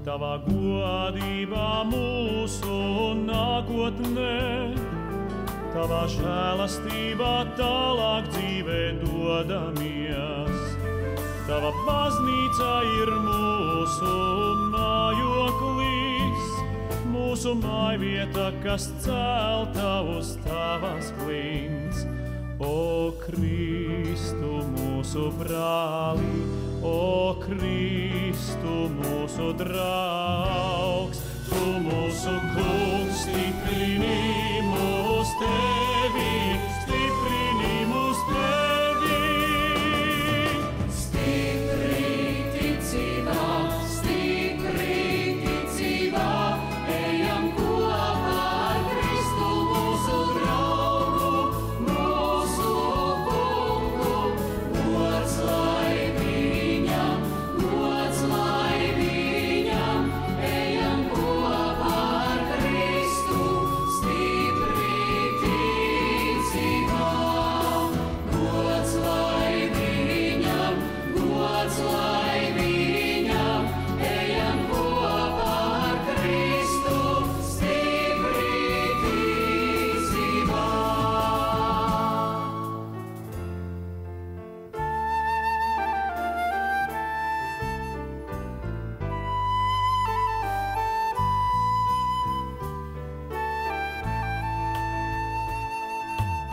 Tava godībā mūsu nākotnē, Tavā žēlastībā tālāk dzīvē dodamies. Tava baznīca ir mūsu mājoklis, mūsu mājvieta, kas celta uz Tavas klints. O Kristu, mūsu brāli, o Kristu, mūsu draugs, Tu mūsu kungs, stiprini mūs Tevi, stiprini mūs Tevi. Stipri ticībā, ejam kopā ar Kristu mūsu draugu, mūsu kungu, gods lai viņam, ejam kopā ar Kristu, stipri ticībā, gods lai viņam, ejam kopā ar Kristu, stipri ticībā.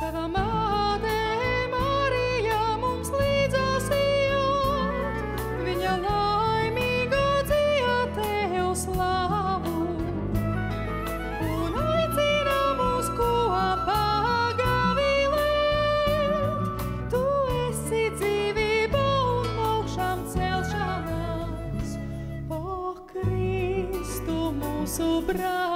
Tava māte Marija mums līdzās iet, viņa laimīgo dzied Tev slavu un aicina mūs kopā gavilēt. Tu esi dzīvība un augšām celšanās, o Kristu mūsu brāl.